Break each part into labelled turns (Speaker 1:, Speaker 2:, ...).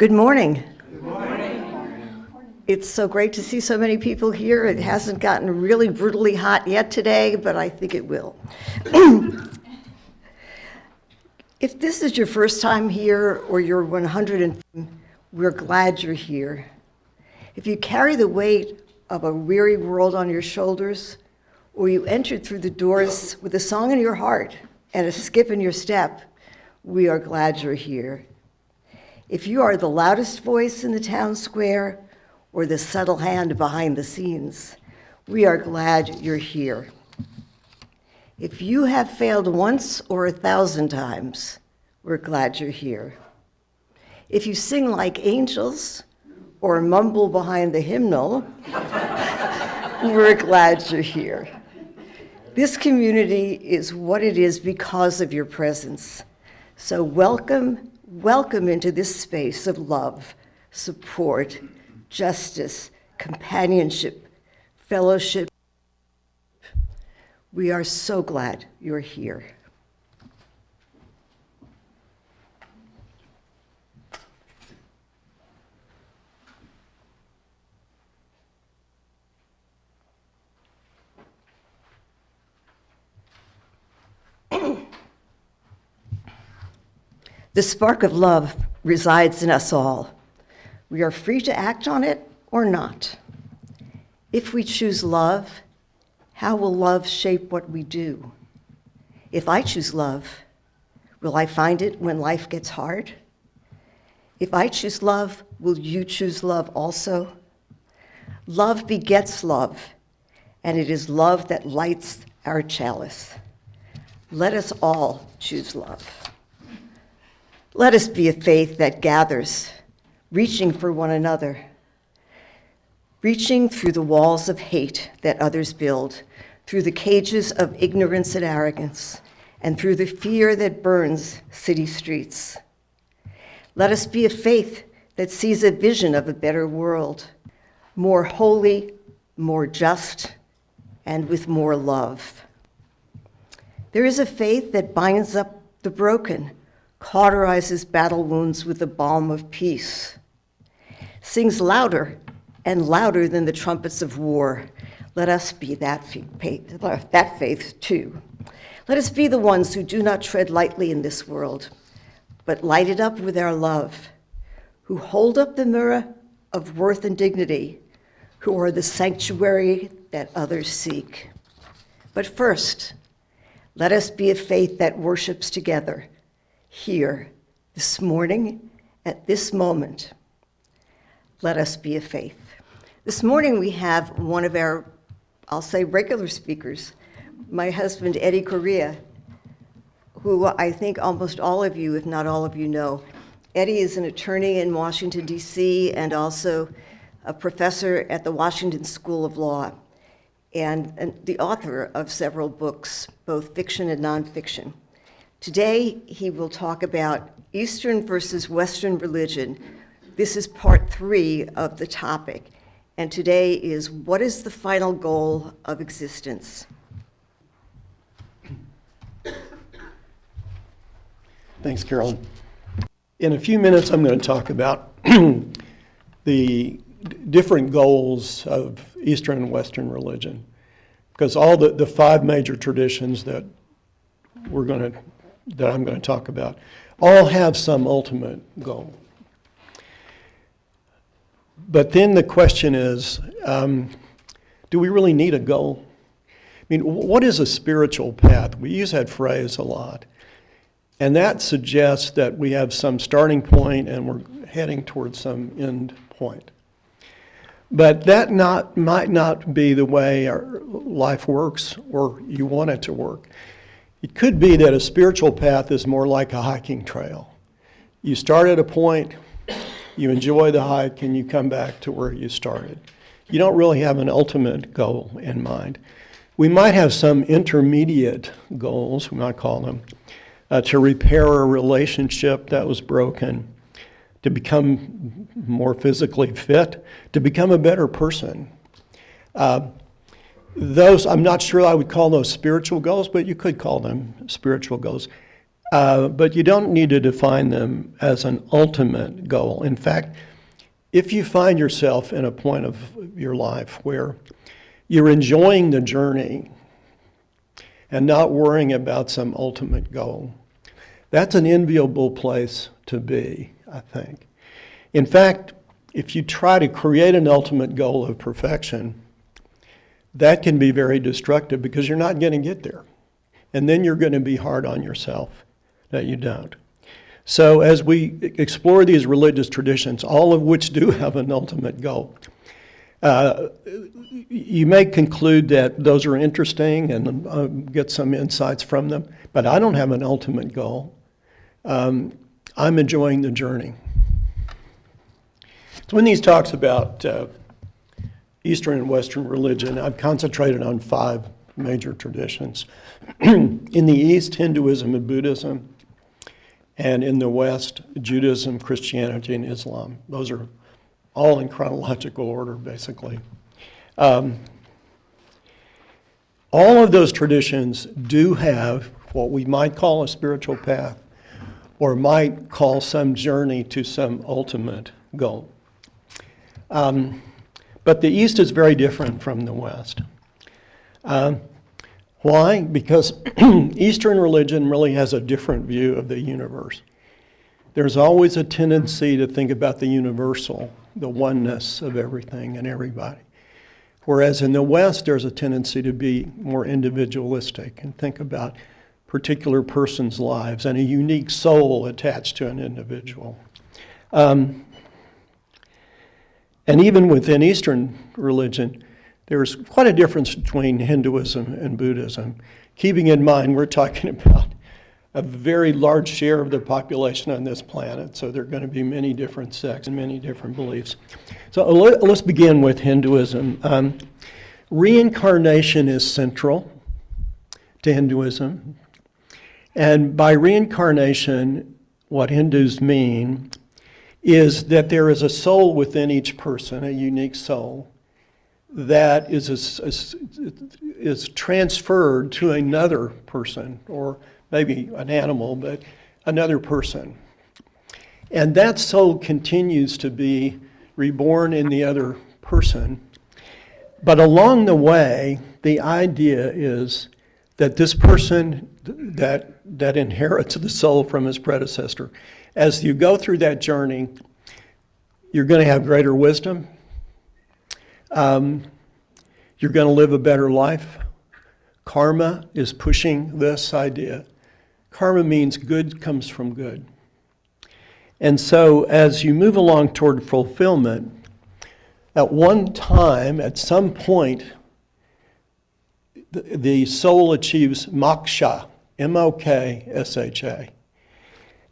Speaker 1: Good morning. Good morning. It's so great to see so many people here. It hasn't gotten really brutally hot yet today, but I think it will. If this is your first time here or you're 100, we're glad you're here. If you carry the weight of a weary world on your shoulders, or you entered through the doors with a song in your heart and a skip in your step, we are glad you're here. If you are the loudest voice in the town square or the subtle hand behind the scenes, we are glad you're here. If you have failed once or 1,000 times, we're glad you're here. If you sing like angels or mumble behind the hymnal, we're glad you're here. This community is what it is because of your presence. So welcome into this space of love, support, justice, companionship, fellowship. We are so glad you're here. The spark of love resides in us all. We are free to act on it or not. If we choose love, how will love shape what we do? If I choose love, will I find it when life gets hard? If I choose love, will you choose love also? Love begets love, and it is love that lights our chalice. Let us all choose love. Let us be a faith that gathers, reaching for one another, reaching through the walls of hate that others build, through the cages of ignorance and arrogance, and through the fear that burns city streets. Let us be a faith that sees a vision of a better world, more holy, more just, and with more love. There is a faith that binds up the broken, cauterizes battle wounds with the balm of peace, sings louder and louder than the trumpets of war. Let us be that faith too. Let us be the ones who do not tread lightly in this world, but light it up with our love, who hold up the mirror of worth and dignity, who are the sanctuary that others seek. But first, let us be a faith that worships together, here, this morning, at this moment. Let us be a faith. This morning we have one of our, I'll say, regular speakers, my husband, Eddie Correa, who I think almost all of you, if not all of you, know. Eddie is an attorney in Washington, D.C., and also a professor at the Washington School of Law, and the author of several books, both fiction and nonfiction. Today, he will talk about Eastern versus Western religion. This is part 3 of the topic. And today is, what is the final goal of existence?
Speaker 2: Thanks, Carolyn. In a few minutes, I'm going to talk about the different goals of Eastern and Western religion, because all the 5 major traditions that I'm going to talk about all have some ultimate goal. But then the question is, do we really need a goal? I mean, what is a spiritual path? We use that phrase a lot. And that suggests that we have some starting point and we're heading towards some end point. But that might not be the way our life works or you want it to work. It could be that a spiritual path is more like a hiking trail. You start at a point, you enjoy the hike, and you come back to where you started. You don't really have an ultimate goal in mind. We might have some intermediate goals, we might call them, to repair a relationship that was broken, to become more physically fit, to become a better person. Those, I'm not sure I would call those spiritual goals, but you could call them spiritual goals. but you don't need to define them as an ultimate goal. In fact, if you find yourself in a point of your life where you're enjoying the journey and not worrying about some ultimate goal, that's an enviable place to be, I think. In fact, if you try to create an ultimate goal of perfection, that can be very destructive because you're not going to get there. And then you're going to be hard on yourself that you don't. So as we explore these religious traditions, all of which do have an ultimate goal, you may conclude that those are interesting and get some insights from them, but I don't have an ultimate goal. I'm enjoying the journey. So in these talks about Eastern and Western religion, I've concentrated on 5 major traditions. In the East, Hinduism and Buddhism, and in the West, Judaism, Christianity, and Islam. Those are all in chronological order, basically. All of those traditions do have what we might call a spiritual path, or might call some journey to some ultimate goal. But the East is very different from the West. Why? Because Eastern religion really has a different view of the universe. There's always a tendency to think about the universal, the oneness of everything and everybody. Whereas in the West, there's a tendency to be more individualistic and think about particular person's lives and a unique soul attached to an individual. And even within Eastern religion, there's quite a difference between Hinduism and Buddhism. Keeping in mind, we're talking about a very large share of the population on this planet, so there are going to be many different sects and many different beliefs. So let's begin with Hinduism. Reincarnation is central to Hinduism. And by reincarnation, what Hindus mean is that there is a soul within each person, a unique soul, that is transferred to another person, or maybe an animal, but another person. And that soul continues to be reborn in the other person. But along the way, the idea is that this person that inherits the soul from his predecessor, as you go through that journey, you're going to have greater wisdom. You're going to live a better life. Karma is pushing this idea. Karma means good comes from good. And so as you move along toward fulfillment, at one time, at some point, the soul achieves moksha, M-O-K-S-H-A.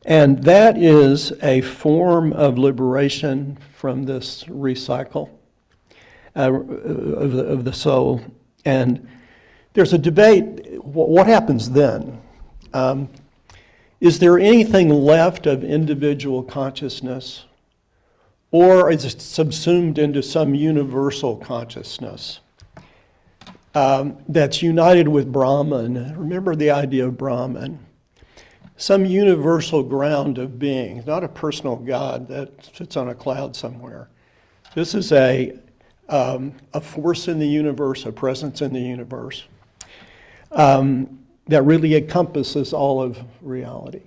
Speaker 2: And that is a form of liberation from this recycle of the soul. And there's a debate, what happens then? Is there anything left of individual consciousness, or is it subsumed into some universal consciousness that's united with Brahman? Remember the idea of Brahman. Some universal ground of being, not a personal God that sits on a cloud somewhere. This is a force in the universe, a presence in the universe that really encompasses all of reality.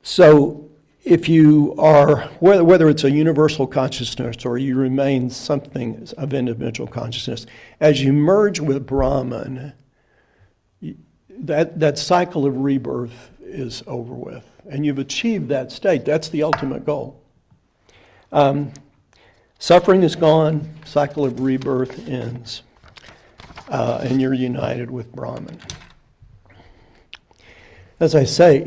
Speaker 2: So if you are, whether it's a universal consciousness or you remain something of individual consciousness, as you merge with Brahman, that cycle of rebirth is over with. And you've achieved that state. That's the ultimate goal. Suffering is gone, cycle of rebirth ends, and you're united with Brahman. As I say,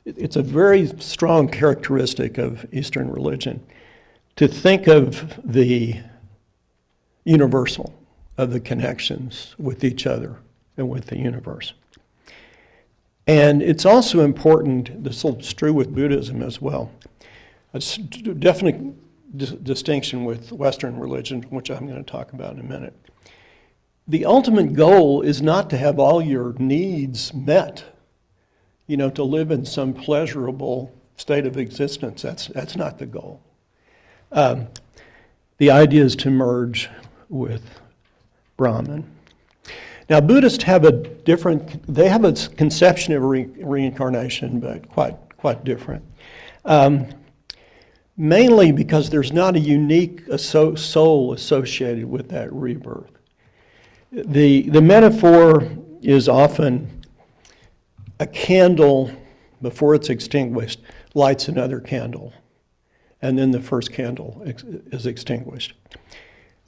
Speaker 2: it's a very strong characteristic of Eastern religion to think of the universal, of the connections with each other and with the universe. And it's also important, this is true with Buddhism as well, a definite distinction with Western religion, which I'm going to talk about in a minute. The ultimate goal is not to have all your needs met. to live in some pleasurable state of existence. That's not the goal. The idea is to merge with Brahman. Now, Buddhists have a conception of reincarnation, but quite different. Mainly because there's not a unique soul associated with that rebirth. The metaphor is often a candle, before it's extinguished, lights another candle, and then the first candle is extinguished.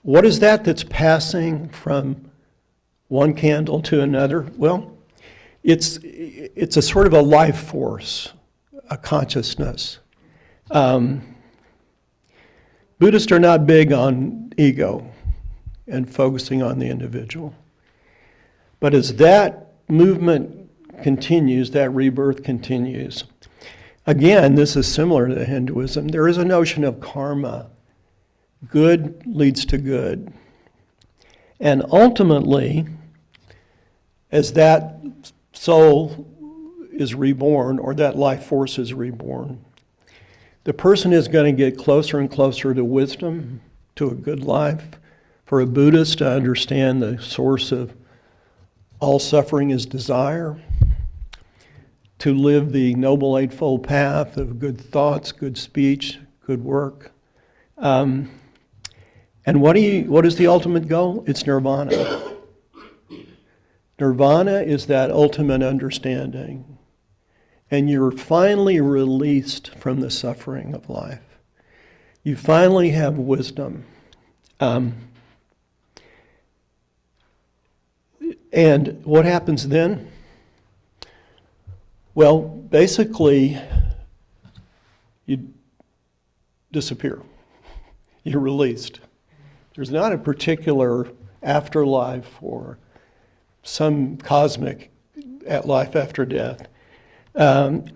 Speaker 2: What is that that's passing from one candle to another? Well, it's a sort of a life force, a consciousness. Buddhists are not big on ego and focusing on the individual. But as that movement continues, that rebirth continues, again, this is similar to Hinduism. There is a notion of karma. Good leads to good. And ultimately, as that soul is reborn, or that life force is reborn, the person is going to get closer and closer to wisdom, to a good life. For a Buddhist to understand the source of all suffering is desire, to live the Noble Eightfold Path of good thoughts, good speech, good work. And what is the ultimate goal? It's nirvana. Nirvana is that ultimate understanding. And you're finally released from the suffering of life. You finally have wisdom. And what happens then? Well, basically, you disappear. You're released. There's not a particular afterlife or some cosmic life after death. The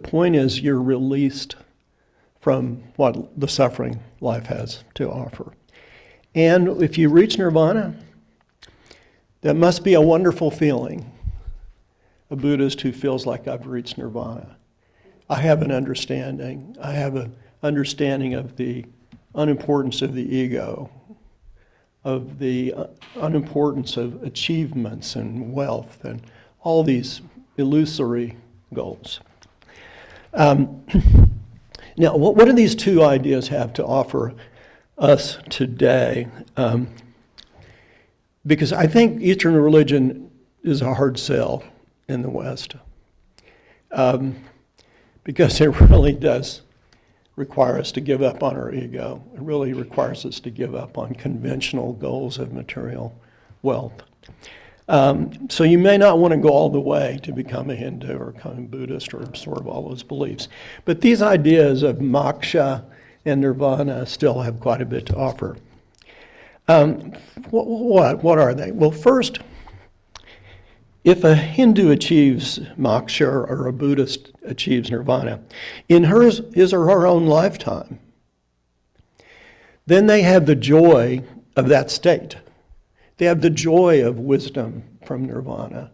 Speaker 2: point is you're released from what the suffering life has to offer. And if you reach nirvana, that must be a wonderful feeling. A Buddhist who feels like I've reached nirvana. I have an understanding. I have an understanding of the unimportance of the ego, of the unimportance of achievements and wealth and all these illusory goals. Now, what do these two ideas have to offer us today? Because I think Eastern religion is a hard sell in the West. Because it really does require us to give up on our ego. It really requires us to give up on conventional goals of material wealth. So you may not want to go all the way to become a Hindu or become a Buddhist or absorb all those beliefs. But these ideas of moksha and nirvana still have quite a bit to offer. What are they? Well, first, if a Hindu achieves moksha or a Buddhist achieves nirvana in his or her own lifetime, then they have the joy of that state. They have the joy of wisdom from nirvana.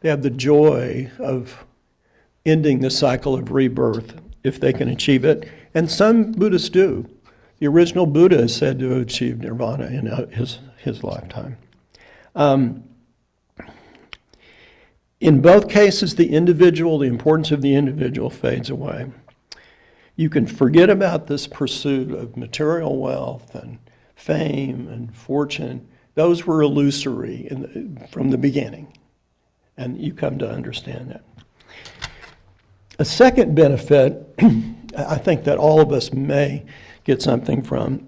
Speaker 2: They have the joy of ending the cycle of rebirth if they can achieve it. And some Buddhists do. The original Buddha is said to have achieved nirvana in his lifetime. In both cases, the importance of the individual fades away. You can forget about this pursuit of material wealth and fame and fortune. Those were illusory from the beginning, and you come to understand that. A second benefit, I think that all of us may get something from,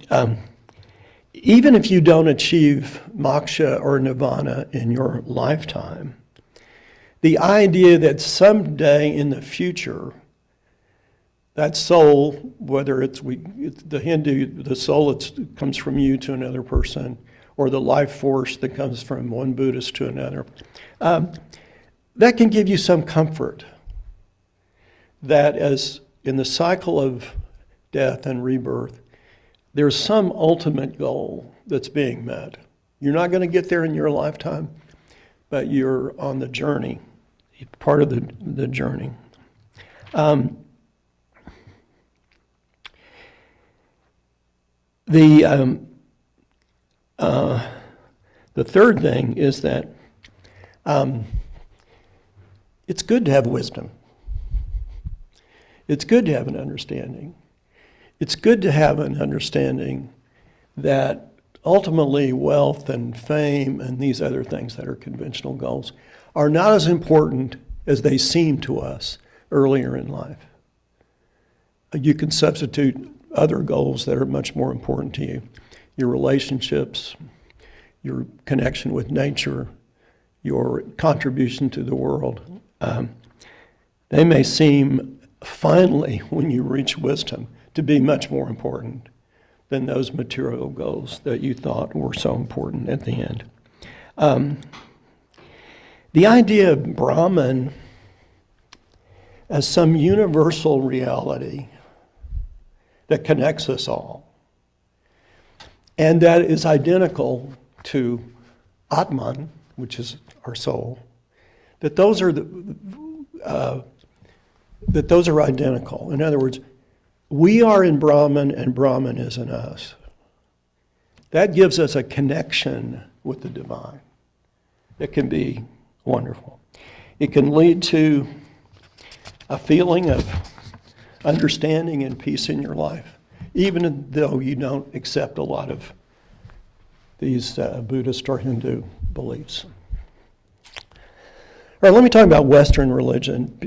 Speaker 2: even if you don't achieve moksha or nirvana in your lifetime, the idea that someday in the future, that soul, whether it's the Hindu, the soul that comes from you to another person, or the life force that comes from one Buddhist to another, that can give you some comfort that as in the cycle of death and rebirth, there's some ultimate goal that's being met. You're not going to get there in your lifetime, but you're on the journey part of the journey. The third thing is that it's good to have wisdom. It's good to have an understanding. It's good to have an understanding that ultimately wealth and fame and these other things that are conventional goals are not as important as they seem to us earlier in life. You can substitute other goals that are much more important to you. Your relationships, your connection with nature, your contribution to the world. They may seem, finally, when you reach wisdom, to be much more important than those material goals that you thought were so important at the end. The idea of Brahman as some universal reality that connects us all, and that is identical to Atman, which is our soul, that those are identical. In other words, we are in Brahman and Brahman is in us. That gives us a connection with the divine that can be wonderful. It can lead to a feeling of understanding and peace in your life, even though you don't accept a lot of these Buddhist or Hindu beliefs. All right, let me talk about Western religion.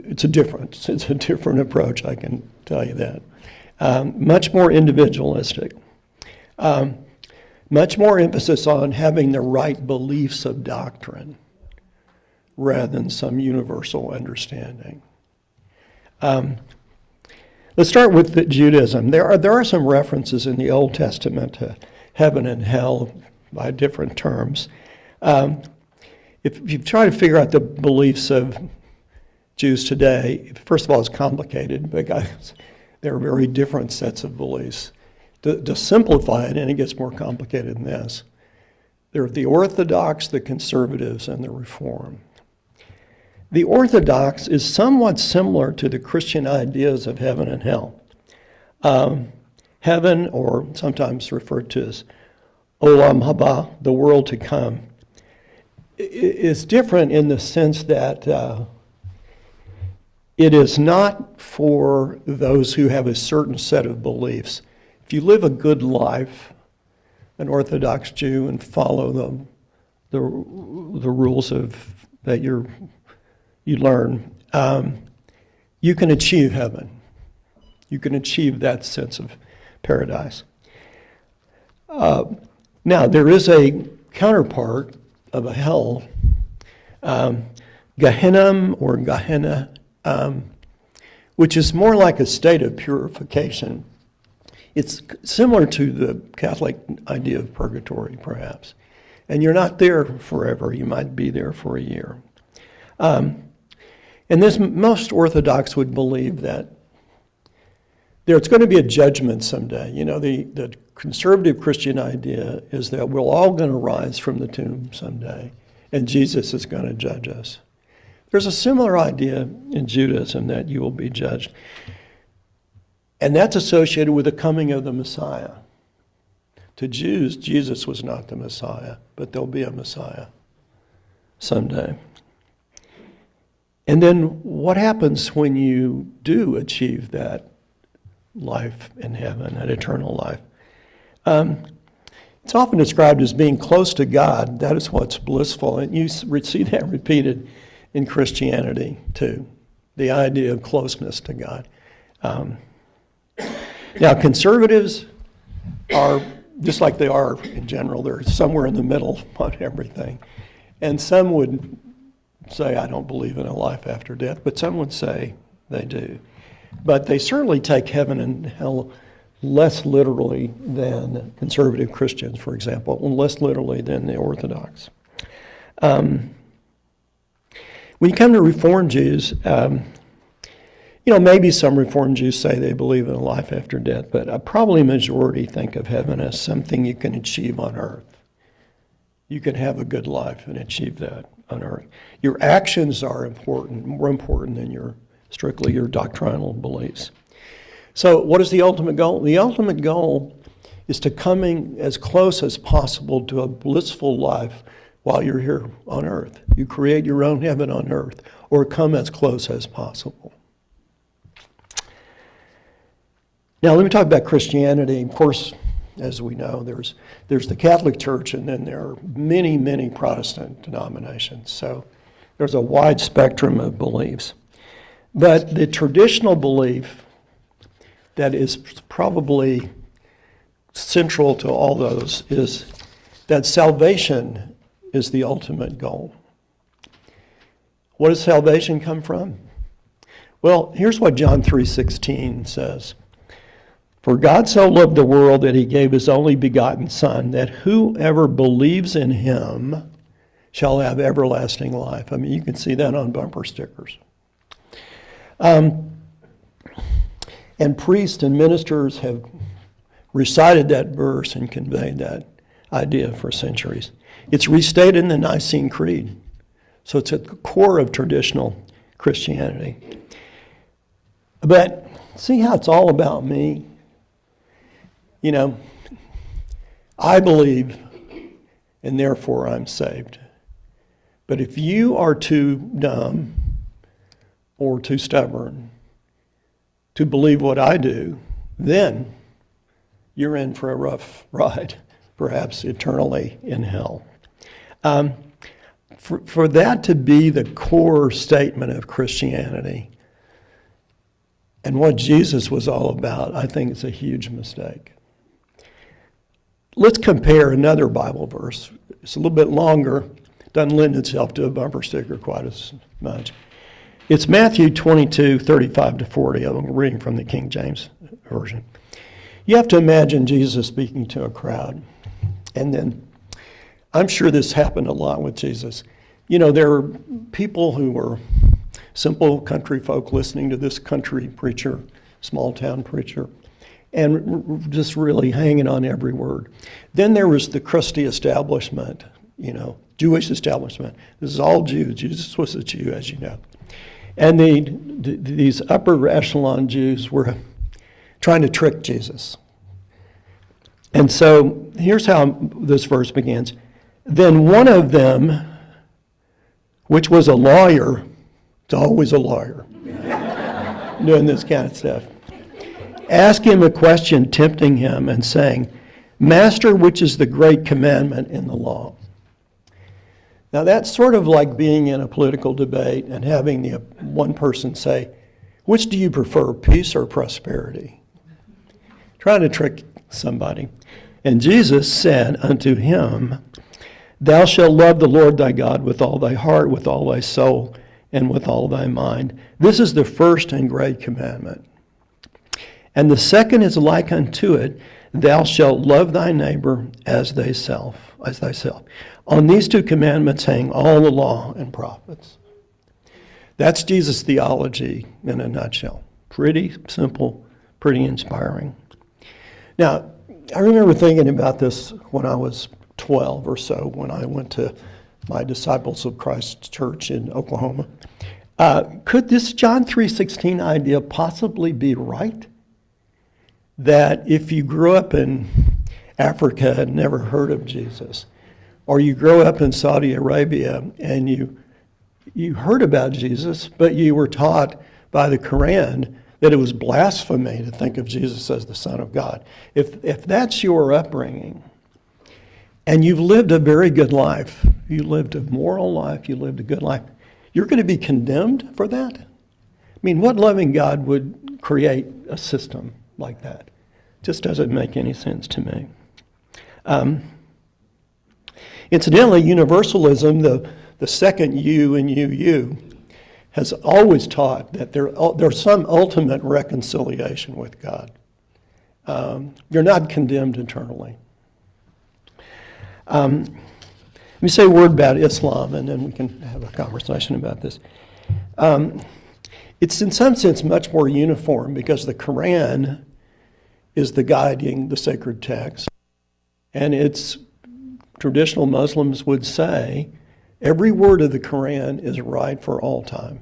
Speaker 2: It's a different approach, I can tell you that. Much more individualistic. Much more emphasis on having the right beliefs of doctrine rather than some universal understanding. Let's start with Judaism. There are some references in the Old Testament to heaven and hell by different terms. If you try to figure out the beliefs of Jews today, first of all, it's complicated because there are very different sets of beliefs. To simplify it, and it gets more complicated than this, there are the Orthodox, the Conservatives, and the Reform. The Orthodox is somewhat similar to the Christian ideas of heaven and hell. Heaven, or sometimes referred to as Olam Haba, the world to come, is different in the sense that it is not for those who have a certain set of beliefs. If you live a good life, an Orthodox Jew, and follow the rules that you learn, you can achieve heaven. You can achieve that sense of paradise. Now, there is a counterpart of a hell, Gehenna or Gehenna, which is more like a state of purification. It's similar to the Catholic idea of purgatory, perhaps. And you're not there forever. You might be there for a year. And most Orthodox would believe that there's going to be a judgment someday. You know, the conservative Christian idea is that we're all going to rise from the tomb someday, and Jesus is going to judge us. There's a similar idea in Judaism that you will be judged. And that's associated with the coming of the Messiah. To Jews, Jesus was not the Messiah, but there'll be a Messiah someday. And then what happens when you do achieve that life in heaven, that eternal life? It's often described as being close to God. That is what's blissful. And you see that repeated in Christianity, too. The idea of closeness to God. Now, conservatives are, just like they are in general, they're somewhere in the middle on everything. And some would say, I don't believe in a life after death, but some would say they do. But they certainly take heaven and hell less literally than conservative Christians, for example, and less literally than the Orthodox. When you come to Reformed Jews, maybe some Reformed Jews say they believe in a life after death, but probably a majority think of heaven as something you can achieve on earth. You can have a good life and achieve that on earth. Your actions are important, more important than strictly your doctrinal beliefs. So what is the ultimate goal? The ultimate goal is to coming as close as possible to a blissful life while you're here on earth. You create your own heaven on earth, or come as close as possible. Now let me talk about Christianity. Of course, as we know, there's the Catholic Church, and then there are many, many Protestant denominations. So there's a wide spectrum of beliefs. But the traditional belief that is probably central to all those is that salvation is the ultimate goal. What does salvation come from? Well, here's what John 3:16 says. For God so loved the world that he gave his only begotten Son, that whoever believes in him shall have everlasting life. I mean, you can see that on bumper stickers. And priests and ministers have recited that verse and conveyed that idea for centuries. It's restated in the Nicene Creed. So it's at the core of traditional Christianity. But see how it's all about me? You know, I believe, and therefore I'm saved. But if you are too dumb or too stubborn to believe what I do, then you're in for a rough ride, perhaps eternally in hell. For that to be the core statement of Christianity and what Jesus was all about, I think it's a huge mistake. Let's compare another Bible verse. It's a little bit longer, doesn't lend itself to a bumper sticker quite as much. It's Matthew 22:35-40. I'm reading from the King James Version. You have to imagine Jesus speaking to a crowd. And then, I'm sure this happened a lot with Jesus. You know, there are people who were simple country folk listening to this country preacher, small town preacher, and just really hanging on every word. Then there was the crusty establishment, you know, Jewish establishment. This is all Jews. Jesus was a Jew, as you know. And these upper echelon Jews were trying to trick Jesus. And so here's how this verse begins. Then one of them, which was a lawyer, it's always a lawyer, doing this kind of stuff, asked him a question, tempting him and saying, Master, which is the great commandment in the law? Now that's sort of like being in a political debate and having the one person say, which do you prefer, peace or prosperity? Trying to trick somebody. And Jesus said unto him, Thou shalt love the Lord thy God with all thy heart, with all thy soul, and with all thy mind. This is the first and great commandment. And the second is like unto it, Thou shalt love thy neighbor as thyself. On these two commandments hang all the law and prophets. That's Jesus' theology in a nutshell. Pretty simple, pretty inspiring. Now, I remember thinking about this when I was 12 or so, when I went to my Disciples of Christ church in Oklahoma. Could this John 3:16 idea possibly be right? That if you grew up in Africa and never heard of Jesus, or you grew up in Saudi Arabia and you heard about Jesus, but you were taught by the Quran that it was blasphemy to think of Jesus as the Son of God. If that's your upbringing, and you've lived a very good life, you lived a moral life, you lived a good life, you're going to be condemned for that? I mean, what loving God would create a system like that? Just doesn't make any sense to me. Incidentally, universalism, the second U in UU, has always taught that there's some ultimate reconciliation with God. You're not condemned eternally. Let me say a word about Islam, and then we can have a conversation about this. It's in some sense much more uniform because the Quran is the guiding, the sacred text. And it's, traditional Muslims would say, Every word of the Quran is right for all time.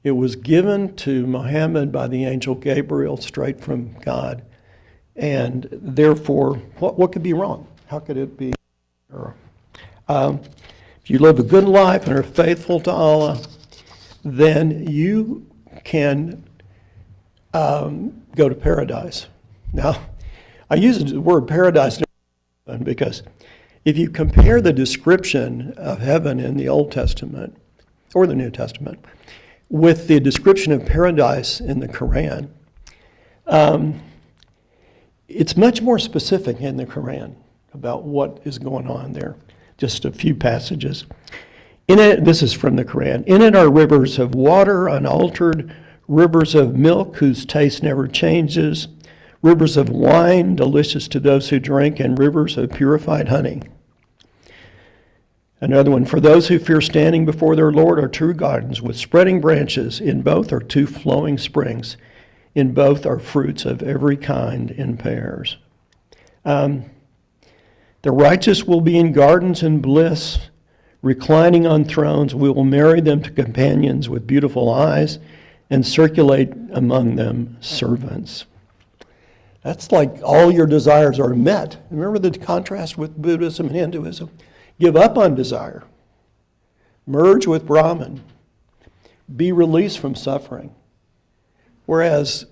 Speaker 2: It was given to Muhammad by the angel Gabriel straight from God. And therefore, what could be wrong? How could it be error? If you live a good life and are faithful to Allah, then you can go to paradise. Now, I use the word paradise because if you compare the description of heaven in the Old Testament or the New Testament with the description of paradise in the Quran, it's much more specific in the Quran about what is going on there. Just a few passages. In it, this is from the Quran, in it are rivers of water unaltered, rivers of milk whose taste never changes, rivers of wine delicious to those who drink, and rivers of purified honey. Another one, for those who fear standing before their Lord are true gardens with spreading branches. In both are two flowing springs. In both are fruits of every kind in pairs. The righteous will be in gardens in bliss, reclining on thrones. We will marry them to companions with beautiful eyes and circulate among them servants. That's like all your desires are met. Remember the contrast with Buddhism and Hinduism? Give up on desire. Merge with Brahman. Be released from suffering. Whereas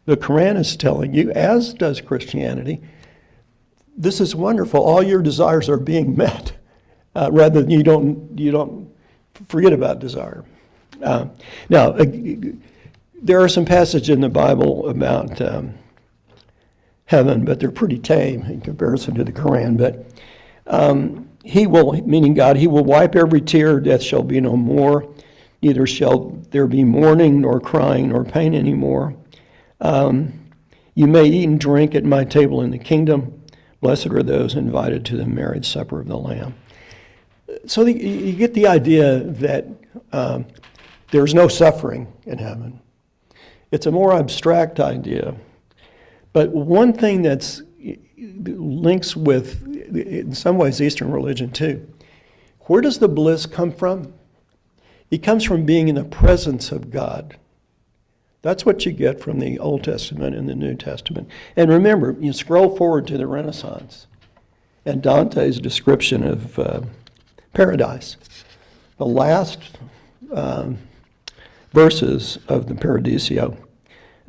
Speaker 2: the Quran is telling you, as does Christianity, this is wonderful. All your desires are being met, rather than you don't forget about desire. Now, there are some passages in the Bible about heaven, but they're pretty tame in comparison to the Quran. But He will, meaning God, He will wipe every tear. Death shall be no more. Neither shall there be mourning, nor crying, nor pain anymore. You may eat and drink at my table in the kingdom. Blessed are those invited to the marriage supper of the Lamb. So you get the idea that there's no suffering in heaven. It's a more abstract idea. But one thing that's links with, in some ways, Eastern religion too. Where does the bliss come from? It comes from being in the presence of God. That's what you get from the Old Testament and the New Testament. And remember, you scroll forward to the Renaissance and Dante's description of paradise. The last verses of the Paradiso.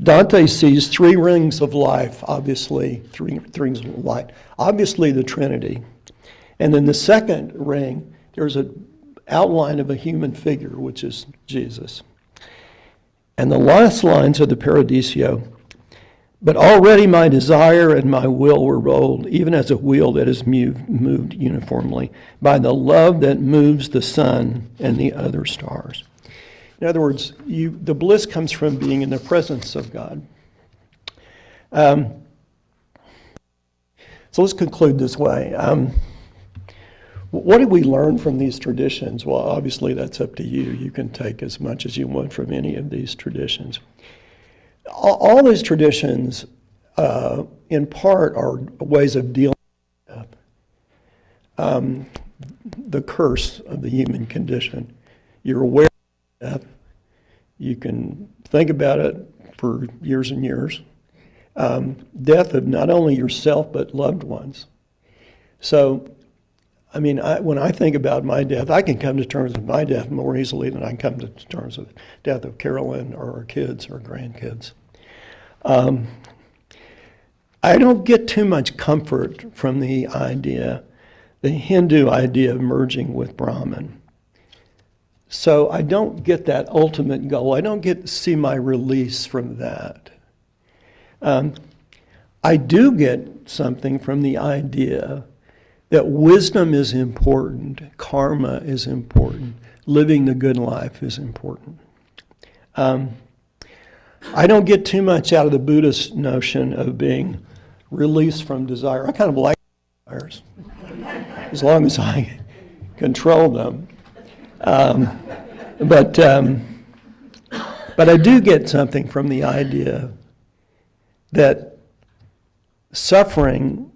Speaker 2: Dante sees three rings of life, obviously, three rings of light. Obviously the Trinity. And then the second ring, there's an outline of a human figure, which is Jesus. And the last lines of the Paradiso, but already my desire and my will were rolled, even as a wheel that is moved uniformly by the love that moves the sun and the other stars. In other words, the bliss comes from being in the presence of God. So let's conclude this way. What did we learn from these traditions? Well, obviously that's up to you. You can take as much as you want from any of these traditions. All these traditions, in part, are ways of dealing with the curse of the human condition. You're aware of death. You can think about it for years and years. Death of not only yourself, but loved ones. So, I mean, when I think about my death, I can come to terms with my death more easily than I can come to terms with the death of Carolyn or her kids or grandkids. I don't get too much comfort from the Hindu idea of merging with Brahman. So I don't get that ultimate goal. I don't get to see my release from that. I do get something from the idea that wisdom is important, karma is important, living the good life is important. I don't get too much out of the Buddhist notion of being released from desire. I kind of like desires, as long as I control them. But I do get something from the idea that suffering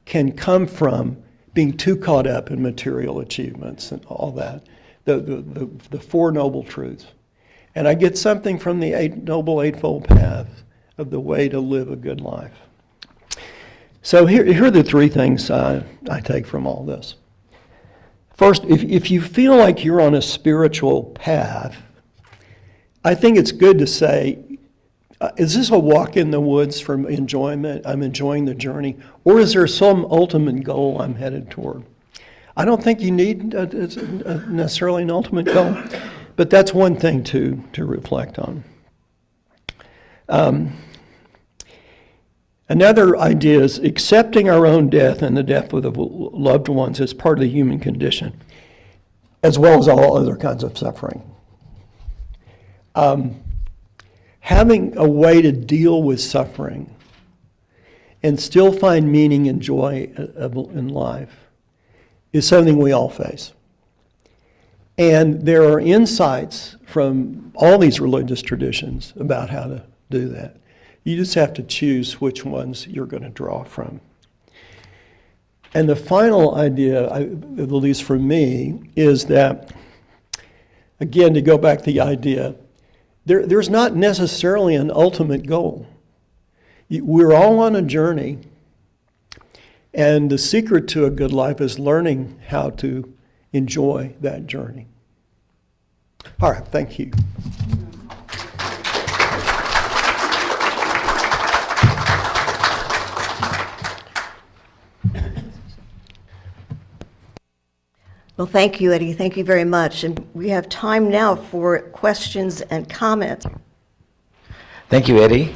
Speaker 2: can come from being too caught up in material achievements and all that, the Four Noble Truths. And I get something from the Noble Eightfold Path of the way to live a good life. So here are the three things I take from all this. First, if you feel like you're on a spiritual path, I think it's good to say, is this a walk in the woods from enjoyment? I'm enjoying the journey. Or is there some ultimate goal I'm headed toward? I don't think you need necessarily an ultimate goal, but that's one thing to reflect on. Another idea is accepting our own death and the death of the loved ones as part of the human condition, as well as all other kinds of suffering. Having a way to deal with suffering and still find meaning and joy in life is something we all face. And there are insights from all these religious traditions about how to do that. You just have to choose which ones you're going to draw from. And the final idea, at least for me, is that, again, to go back to the idea, there's not necessarily an ultimate goal. We're all on a journey, and the secret to a good life is learning how to enjoy that journey. All right, thank you.
Speaker 1: Well, thank you, Eddie. Thank you very much. And we have time now for questions and comments.
Speaker 3: Thank you, Eddie.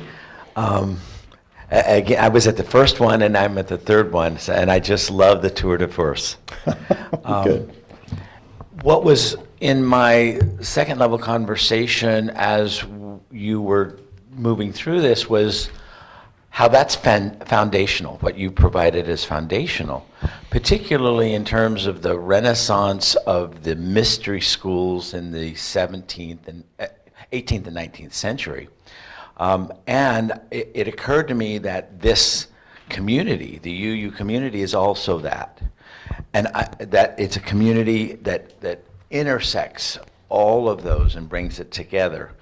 Speaker 3: Again, I was at the first one, and I'm at the third one, and I just love the tour de force.
Speaker 2: Good.
Speaker 3: What was in my second level conversation as you were moving through this was how that's foundational. What you provided is foundational, particularly in terms of the renaissance of the mystery schools in the 18th and 19th century. And it occurred to me that this community, the UU community, is also that. And that it's a community that intersects all of those and brings it together.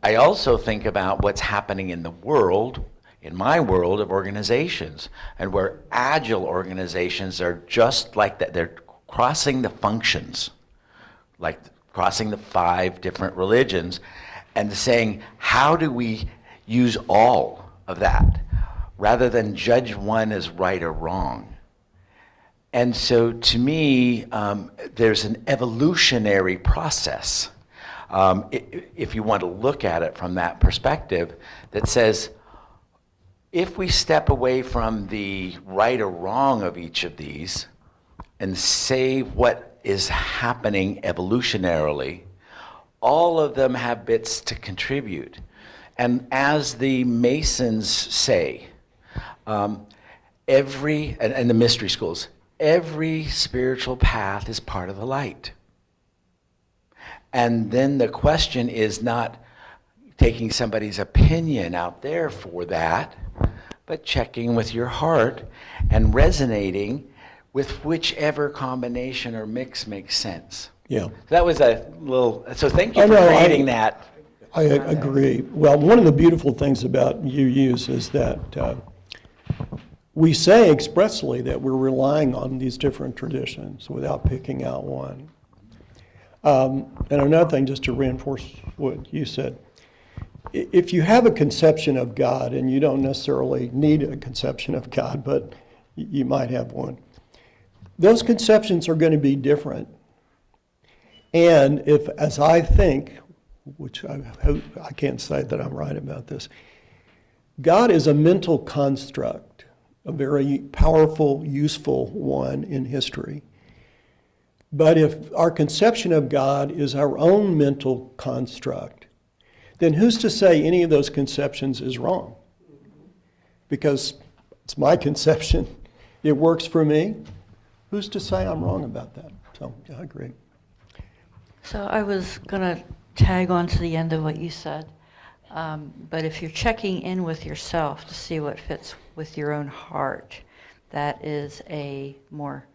Speaker 3: I also think about what's happening in the world, in my world of organizations, and where agile organizations are just like that. They're crossing the functions, like crossing the 5 different religions, and saying, how do we use all of that, rather than judge one as right or wrong? And so to me, there's an evolutionary process, if you want to look at it from that perspective, that says, if we step away from the right or wrong of each of these and say what is happening evolutionarily, all of them have bits to contribute. And as the Masons say, and the mystery schools, every spiritual path is part of the light. And then the question is not taking somebody's opinion out there for that, but checking with your heart and resonating with whichever combination or mix makes sense.
Speaker 2: Yeah.
Speaker 3: That was a little, so thank you for creating that.
Speaker 2: I agree. Well, one of the beautiful things about UUs is that we say expressly that we're relying on these different traditions without picking out one. And another thing, just to reinforce what you said, if you have a conception of God, and you don't necessarily need a conception of God, but you might have one, those conceptions are going to be different. And if, as I think, which I can't say that I'm right about this, God is a mental construct, a very powerful, useful one in history. But if our conception of God is our own mental construct, then who's to say any of those conceptions is wrong? Because it's my conception. It works for me. Who's to say I'm wrong about that? So, yeah, I agree.
Speaker 4: So I was going to tag on to the end of what you said. But if you're checking in with yourself to see what fits with your own heart, that is a more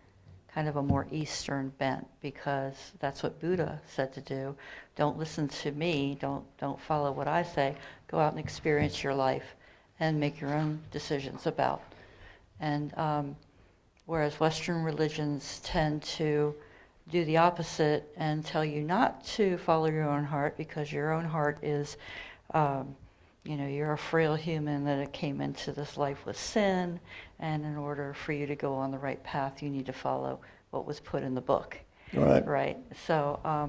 Speaker 4: kind of a more Eastern bent, because that's what Buddha said to do. Don't listen to me, don't follow what I say, go out and experience your life and make your own decisions about. And whereas Western religions tend to do the opposite and tell you not to follow your own heart, because your own heart is, you're a frail human that it came into this life with sin, and in order for you to go on the right path, you need to follow what was put in the book.
Speaker 2: Right.
Speaker 4: Right. So I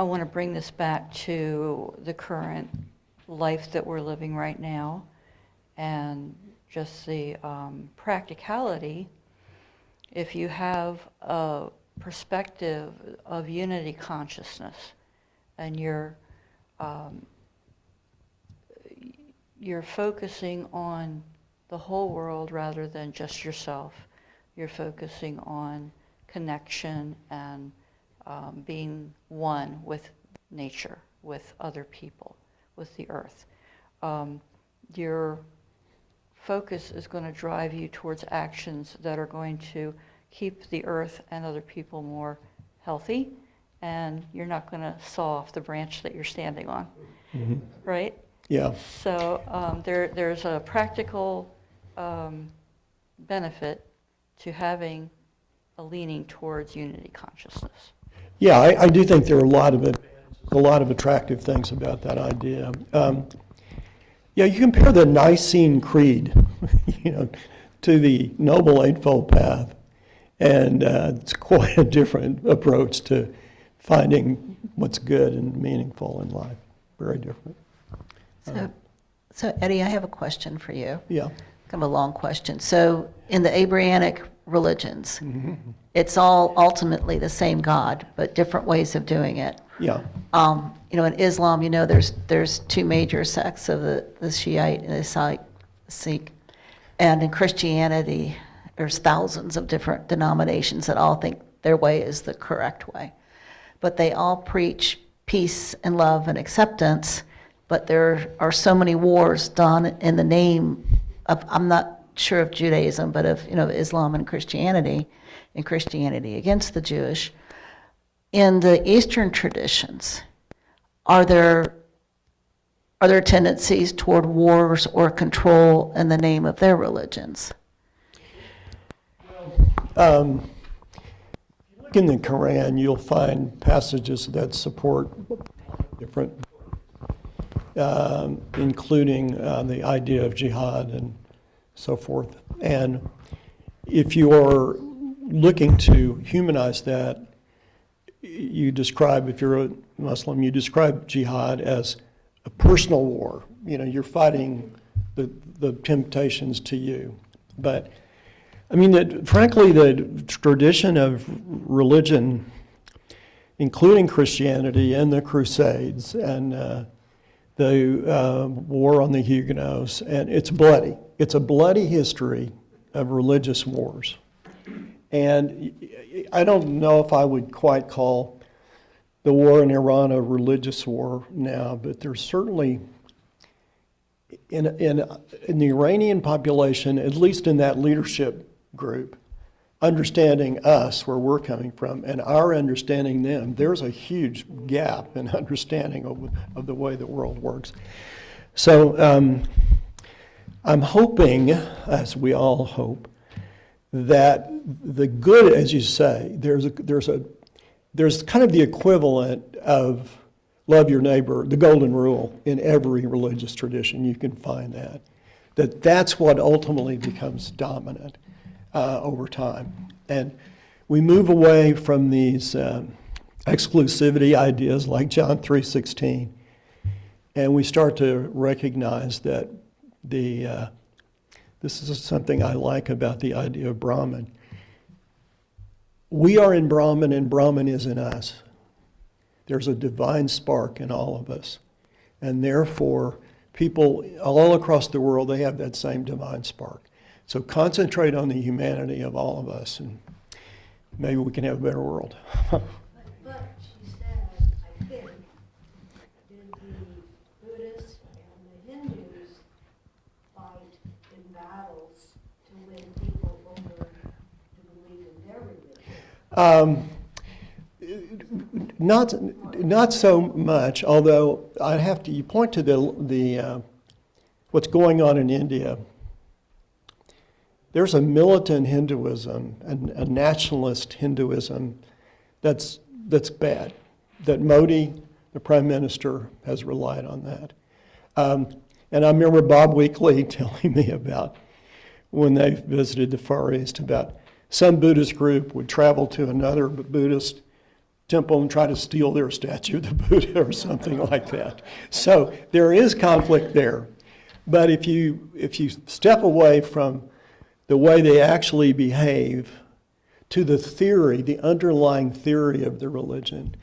Speaker 4: want to bring this back to the current life that we're living right now, and just the practicality. If you have a perspective of unity consciousness, and you're focusing on the whole world rather than just yourself, you're focusing on connection and being one with nature, with other people, with the earth. Your focus is going to drive you towards actions that are going to keep the earth and other people more healthy, and you're not going to saw off the branch that you're standing on, right?
Speaker 2: Yeah.
Speaker 4: So there's a practical benefit to having a leaning towards unity consciousness.
Speaker 2: Yeah, I do think there are a lot of attractive things about that idea. Yeah, you compare the Nicene Creed, to the Noble Eightfold Path, and it's quite a different approach to finding what's good and meaningful in life. Very different.
Speaker 5: So Eddie, I have a question for you.
Speaker 2: Yeah.
Speaker 5: Kind of a long question. So in the Abrahamic religions, it's all ultimately the same God, but different ways of doing it.
Speaker 2: Yeah.
Speaker 5: In Islam, there's two major sects of the Shiite and the Sikh. And in Christianity, there's thousands of different denominations that all think their way is the correct way. But they all preach peace and love and acceptance, but there are so many wars done in the name of, I'm not sure of Judaism, but of Islam and Christianity against the Jewish. In the Eastern traditions, are there tendencies toward wars or control in the name of their religions?
Speaker 2: If you look in the Quran, you'll find passages that support different, including the idea of jihad and so forth. And if you're looking to humanize that, if you're a Muslim, you describe jihad as a personal war. You're fighting the temptations to you. But frankly, the tradition of religion, including Christianity and the Crusades and the war on the Huguenots, and it's bloody. It's a bloody history of religious wars. And I don't know if I would quite call the war in Iran a religious war now, but there's certainly, in the Iranian population, at least in that leadership group, understanding us, where we're coming from, and our understanding them, there's a huge gap in understanding of the way the world works. So I'm hoping, as we all hope, that the good, as you say, there's kind of the equivalent of love your neighbor, the golden rule, in every religious tradition. You can find that's what ultimately becomes dominant over time. And we move away from these exclusivity ideas like John 3:16, and we start to recognize that this is something I like about the idea of Brahman. We are in Brahman, and Brahman is in us. There's a divine spark in all of us. And therefore, people all across the world, they have that same divine spark. So concentrate on the humanity of all of us, and maybe we can have a better world.
Speaker 6: But she said, I think, did the Buddhists and the Hindus fight in battles
Speaker 2: Not so much, although I have to, you point to the what's going on in India. There's a militant Hinduism, a nationalist Hinduism that's bad, that Modi, the Prime Minister, has relied on that. And I remember Bob Weekley telling me about when they visited the Far East, about some Buddhist group would travel to another Buddhist temple and try to steal their statue of the Buddha or something like that. So there is conflict there. But if you step away from the way they actually behave to the theory, the underlying theory of the religion,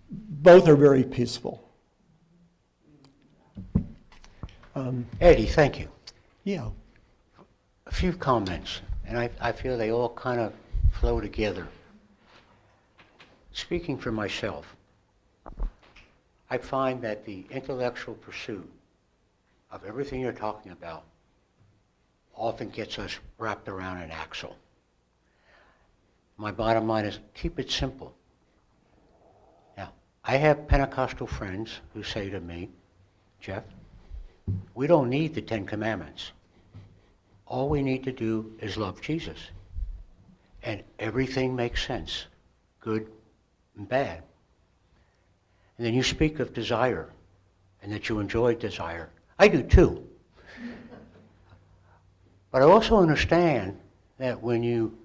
Speaker 2: both are very peaceful.
Speaker 7: Eddie, thank you.
Speaker 2: Yeah.
Speaker 7: A few comments, and I feel they all kind of flow together. Speaking for myself, I find that the intellectual pursuit of everything you're talking about often gets us wrapped around an axle. My bottom line is keep it simple. Now, I have Pentecostal friends who say to me, Jeff, we don't need the 10 Commandments. All we need to do is love Jesus. And everything makes sense, good and bad. And then you speak of desire, and that you enjoy desire. I do too. But I also understand that when you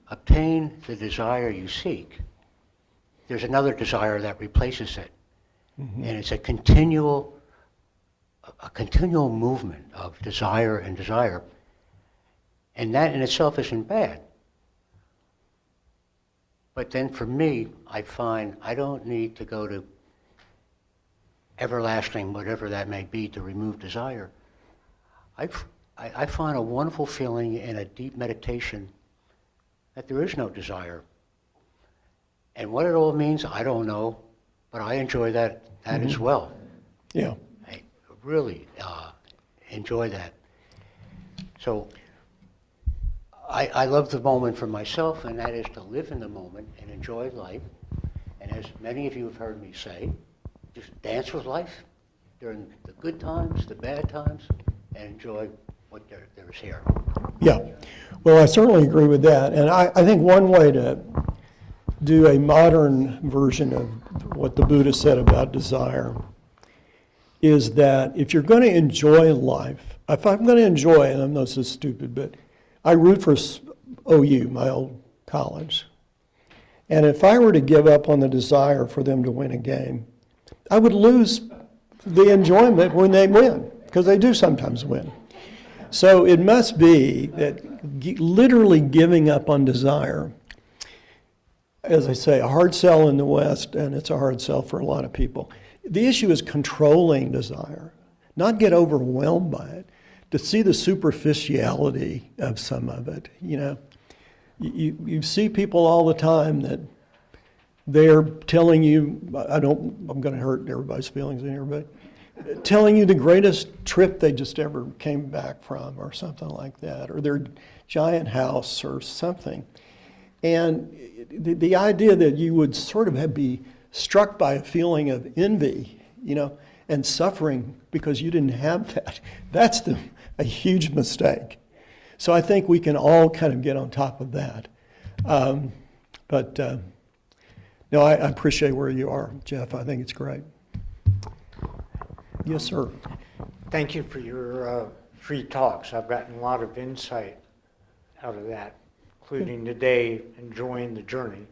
Speaker 7: obtain the desire you seek, there's another desire that replaces it. Mm-hmm. And it's a continual movement of desire and desire. And that in itself isn't bad. But then for me, I find I don't need to go to everlasting, whatever that may be, to remove desire. I find a wonderful feeling in a deep meditation that there is no desire. And what it all means, I don't know, but I enjoy that mm-hmm. as well.
Speaker 2: Yeah.
Speaker 7: I really enjoy that. So I love the moment for myself, and that is to live in the moment and enjoy life. And as many of you have heard me say, just dance with life during the good times, the bad times, and enjoy what there's here.
Speaker 2: Yeah. Well, I certainly agree with that. And I think one way to do a modern version of what the Buddha said about desire is that if you're going to enjoy life, if I'm going to enjoy, and I know this is stupid, but I root for OU, my old college. And if I were to give up on the desire for them to win a game, I would lose the enjoyment when they win, because they do sometimes win. So it must be that literally giving up on desire, as I say, a hard sell in the West, and it's a hard sell for a lot of people. The issue is controlling desire, not get overwhelmed by it, to see the superficiality of some of it. You know, you see people all the time that they're telling you, I'm going to hurt everybody's feelings in here, but telling you the greatest trip they just ever came back from or something like that, or their giant house or something. And the idea that you would sort of be struck by a feeling of envy, you know, and suffering because you didn't have that, that's a huge mistake. So I think we can all kind of get on top of that. No, I appreciate where you are, Jeff. I think it's great. Yes, sir.
Speaker 8: Thank you for your free talks. I've gotten a lot of insight out of that, including today, enjoying the journey.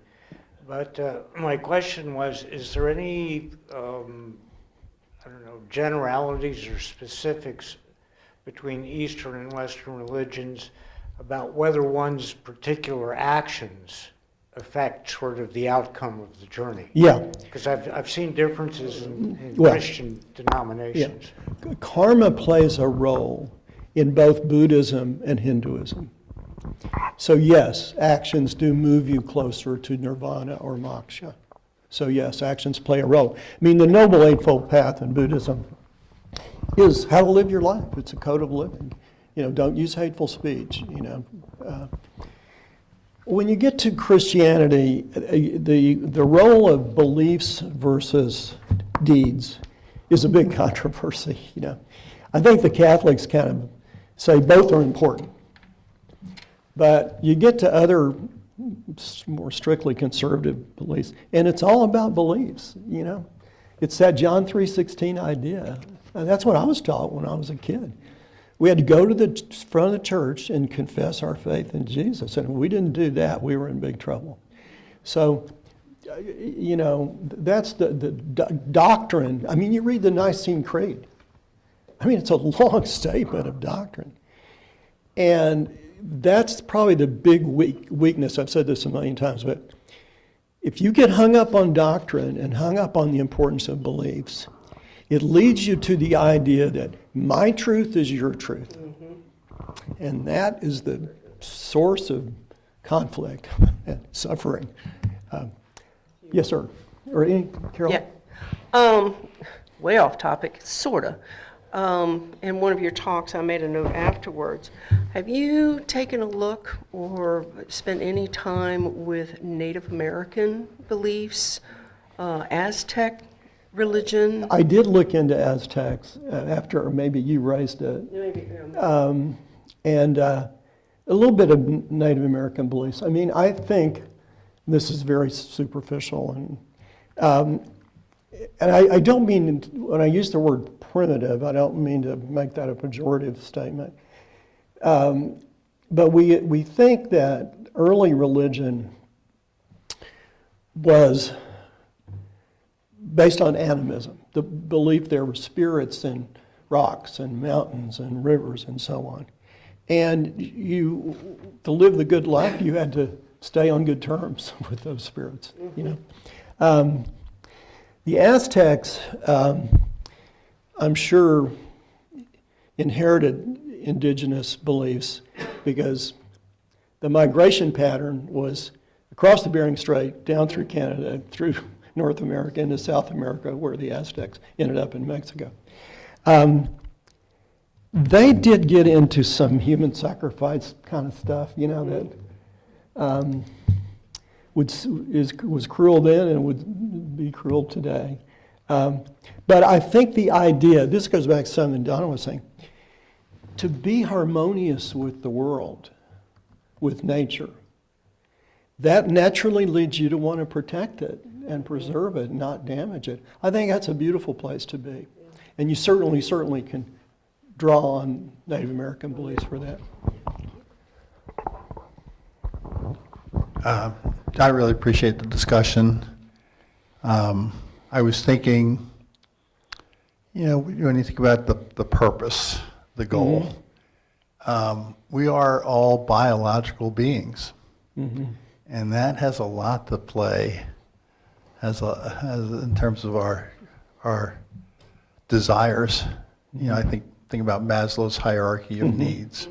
Speaker 8: But my question was, is there any, generalities or specifics between Eastern and Western religions about whether one's particular actions affect sort of the outcome of the journey?
Speaker 2: Yeah.
Speaker 8: Because I've seen differences in Christian denominations.
Speaker 2: Yeah. Karma plays a role in both Buddhism and Hinduism. So yes, actions do move you closer to nirvana or moksha. So yes, actions play a role. I mean, the Noble Eightfold Path in Buddhism is how to live your life. It's a code of living. You know, don't use hateful speech, you know. When you get to Christianity, the role of beliefs versus deeds is a big controversy, you know. I think the Catholics kind of say both are important. But you get to other more strictly conservative beliefs, and it's all about beliefs, you know. It's that John 3:16 idea. And that's what I was taught when I was a kid. We had to go to the front of the church and confess our faith in Jesus, and if we didn't do that, we were in big trouble. So, you know, that's the doctrine. I mean, you read the Nicene Creed. I mean, it's a long statement of doctrine. And that's probably the big weakness. I've said this a million times, but if you get hung up on doctrine and hung up on the importance of beliefs, it leads you to the idea that my truth is your truth. And that is the source of conflict and suffering. Yes, sir. Or any, Carol?
Speaker 9: Yeah. Way off topic, sort of. In one of your talks, I made a note afterwards. Have you taken a look or spent any time with Native American beliefs, Aztec religion?
Speaker 2: I did look into Aztecs after maybe you raised it. And a little bit of Native American beliefs. I mean, I think this is very superficial, and I don't mean, when I use the word primitive, I don't mean to make that a pejorative statement. But we think that early religion was based on animism, the belief there were spirits in rocks and mountains and rivers and so on. And to live the good life, you had to stay on good terms with those spirits, you know. The Aztecs, I'm sure, inherited indigenous beliefs because the migration pattern was across the Bering Strait, down through Canada, through North America into South America, where the Aztecs ended up in Mexico. They did get into some human sacrifice kind of stuff, you know, that was cruel then and would be cruel today. But I think the idea, this goes back to something Donna was saying, to be harmonious with the world, with nature, that naturally leads you to want to protect it and preserve it, not damage it. I think that's a beautiful place to be. And you certainly can draw on Native American beliefs for that.
Speaker 10: I really appreciate the discussion. I was thinking, you know, when you think about the purpose, the goal, we are all biological beings. And that has a lot to play as in terms of our desires. You know, I think about Maslow's hierarchy of needs.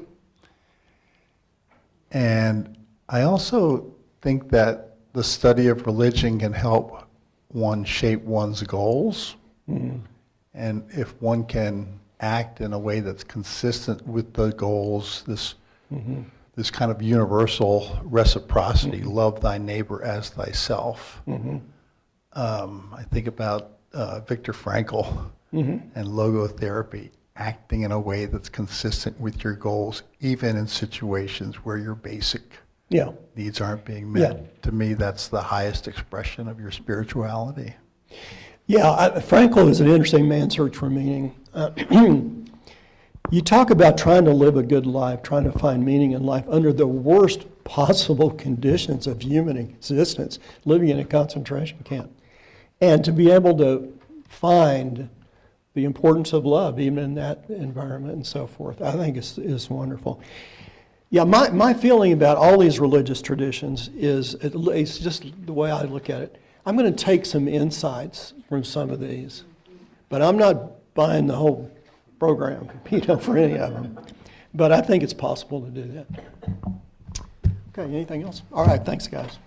Speaker 10: And I also think that the study of religion can help one shape one's goals. And if one can act in a way that's consistent with the goals, this kind of universal reciprocity, love thy neighbor as thyself. I think about Viktor Frankl and logotherapy, acting in a way that's consistent with your goals, even in situations where your basic needs aren't being met. To me, that's the highest expression of your spirituality.
Speaker 2: Frankl is an interesting man's search for meaning. You talk about trying to live a good life, trying to find meaning in life under the worst possible conditions of human existence, living in a concentration camp. And to be able to find the importance of love, even in that environment and so forth, I think is wonderful. My feeling about all these religious traditions is, at least just the way I look at it, I'm going to take some insights from some of these, but I'm not buying the whole program, for any of them. But I think it's possible to do that. Okay, anything else? All right, thanks, guys.